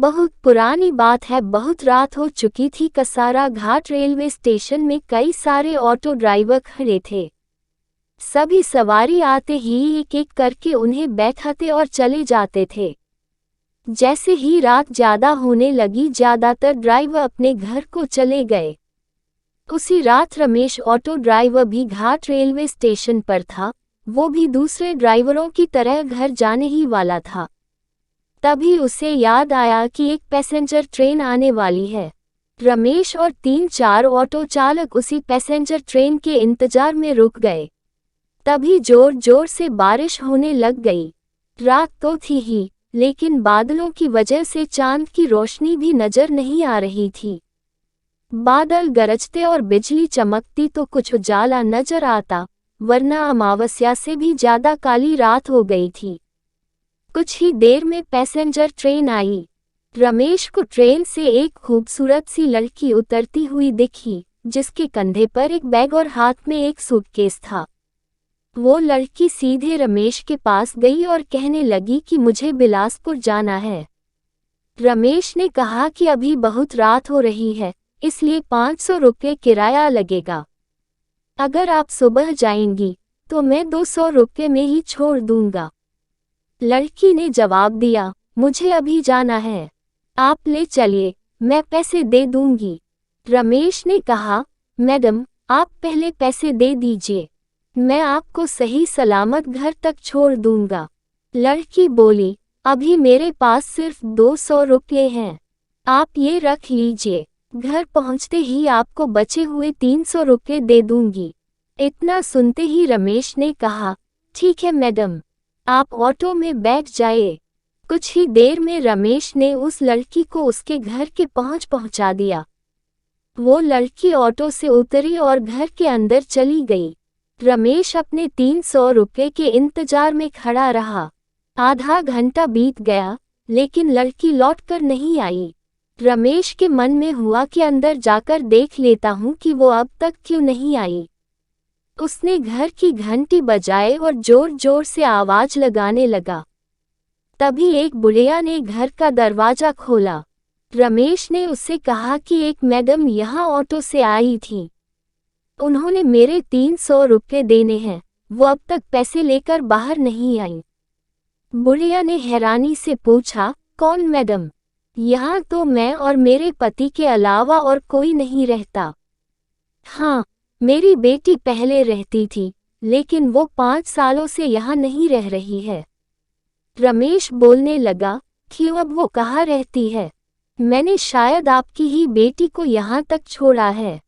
बहुत पुरानी बात है। बहुत रात हो चुकी थी। कसारा घाट रेलवे स्टेशन में कई सारे ऑटो ड्राइवर खड़े थे। सभी सवारी आते ही एक एक करके उन्हें बैठाते और चले जाते थे। जैसे ही रात ज्यादा होने लगी, ज्यादातर ड्राइवर अपने घर को चले गए। उसी रात रमेश ऑटो ड्राइवर भी घाट रेलवे स्टेशन पर था। वो भी दूसरे ड्राइवरों की तरह घर जाने ही वाला था। तभी उसे याद आया कि एक पैसेंजर ट्रेन आने वाली है। रमेश और 3-4 ऑटो चालक उसी पैसेंजर ट्रेन के इंतजार में रुक गए। तभी जोर जोर से बारिश होने लग गई। रात तो थी ही, लेकिन बादलों की वजह से चांद की रोशनी भी नजर नहीं आ रही थी। बादल गरजते और बिजली चमकती तो कुछ उजाला नजर आता, वरना अमावस्या से भी ज्यादा काली रात हो गई थी। कुछ ही देर में पैसेंजर ट्रेन आई। रमेश को ट्रेन से एक खूबसूरत सी लड़की उतरती हुई दिखी, जिसके कंधे पर एक बैग और हाथ में एक सूटकेस था। वो लड़की सीधे रमेश के पास गई और कहने लगी कि मुझे बिलासपुर जाना है। रमेश ने कहा कि अभी बहुत रात हो रही है, इसलिए 500 रुपये किराया लगेगा। अगर आप सुबह जाएंगी तो मैं 200 रुपये में ही छोड़ दूंगा। लड़की ने जवाब दिया, मुझे अभी जाना है, आप ले चलिए, मैं पैसे दे दूंगी। रमेश ने कहा, मैडम आप पहले पैसे दे दीजिए, मैं आपको सही सलामत घर तक छोड़ दूंगा। लड़की बोली, अभी मेरे पास सिर्फ 200 रुपये हैं, आप ये रख लीजिए, घर पहुंचते ही आपको बचे हुए 300 रुपये दे दूंगी। इतना सुनते ही रमेश ने कहा, ठीक है मैडम, आप ऑटो में बैठ जाइए। कुछ ही देर में रमेश ने उस लड़की को उसके घर के पहुंचा दिया। वो लड़की ऑटो से उतरी और घर के अंदर चली गई। रमेश अपने 300 रुपये के इंतजार में खड़ा रहा। आधा घंटा बीत गया, लेकिन लड़की लौटकर नहीं आई। रमेश के मन में हुआ कि अंदर जाकर देख लेता हूं कि वो अब तक क्यों नहीं आई। उसने घर की घंटी बजाए और जोर जोर से आवाज लगाने लगा। तभी एक बुढ़िया ने घर का दरवाजा खोला। रमेश ने उससे कहा कि एक मैडम यहाँ ऑटो से आई थी, उन्होंने मेरे 300 रुपये देने हैं, वो अब तक पैसे लेकर बाहर नहीं आई। बुढ़िया ने हैरानी से पूछा, कौन मैडम? यहाँ तो मैं और मेरे पति के अलावा और कोई नहीं रहता। हाँ, मेरी बेटी पहले रहती थी, लेकिन वो 5 सालों से यहाँ नहीं रह रही है। रमेश बोलने लगा, क्यों, अब वो कहाँ रहती है? मैंने शायद आपकी ही बेटी को यहाँ तक छोड़ा है,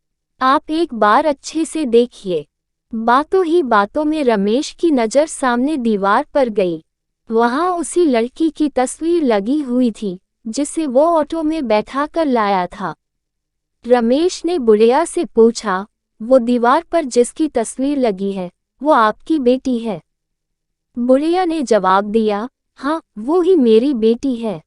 आप एक बार अच्छे से देखिए। बातों ही बातों में रमेश की नज़र सामने दीवार पर गई। वहाँ उसी लड़की की तस्वीर लगी हुई थी, जिसे वो ऑटो में बैठाकर लाया था। रमेश ने बुढ़िया से पूछा, वो दीवार पर जिसकी तस्वीर लगी है, वो आपकी बेटी है? बुढ़िया ने जवाब दिया, हाँ, वो ही मेरी बेटी है।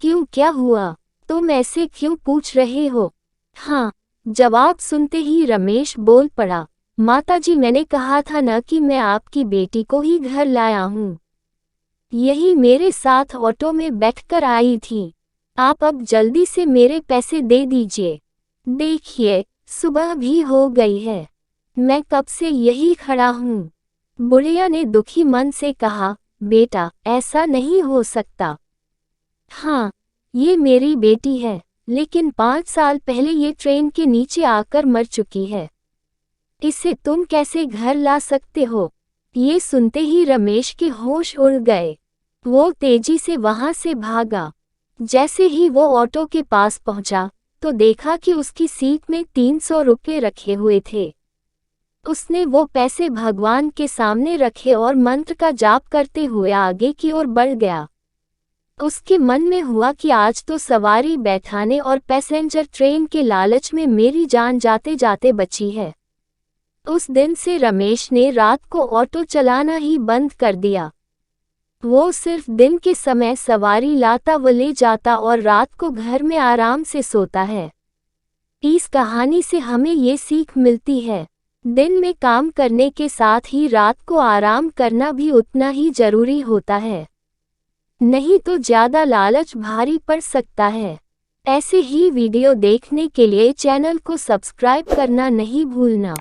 क्यों, क्या हुआ? तुम ऐसे क्यों पूछ रहे हो? हाँ, जवाब सुनते ही रमेश बोल पड़ा, माताजी, मैंने कहा था न कि मैं आपकी बेटी को ही घर लाया हूँ। यही मेरे साथ ऑटो में बैठकर आई थी। आप अब जल्दी से मेरे पैसे दे दीजिए। देखिए, सुबह भी हो गई है, मैं कब से यही खड़ा हूँ। बुढ़िया ने दुखी मन से कहा, बेटा, ऐसा नहीं हो सकता। हाँ, ये मेरी बेटी है, लेकिन 5 साल पहले ये ट्रेन के नीचे आकर मर चुकी है। इसे तुम कैसे घर ला सकते हो? ये सुनते ही रमेश के होश उड़ गए। वो तेजी से वहां से भागा। जैसे ही वो ऑटो के पास पहुंचा, तो देखा कि उसकी सीट में 300 रुपये रखे हुए थे। उसने वो पैसे भगवान के सामने रखे और मंत्र का जाप करते हुए आगे की ओर बढ़ गया। उसके मन में हुआ कि आज तो सवारी बैठाने और पैसेंजर ट्रेन के लालच में मेरी जान जाते जाते बची है। उस दिन से रमेश ने रात को ऑटो चलाना ही बंद कर दिया। वो सिर्फ दिन के समय सवारी लाता व ले जाता और रात को घर में आराम से सोता है। इस कहानी से हमें ये सीख मिलती है, दिन में काम करने के साथ ही रात को आराम करना भी उतना ही जरूरी होता है। नहीं तो ज़्यादा लालच भारी पड़ सकता है। ऐसे ही वीडियो देखने के लिए चैनल को सब्सक्राइब करना नहीं भूलना।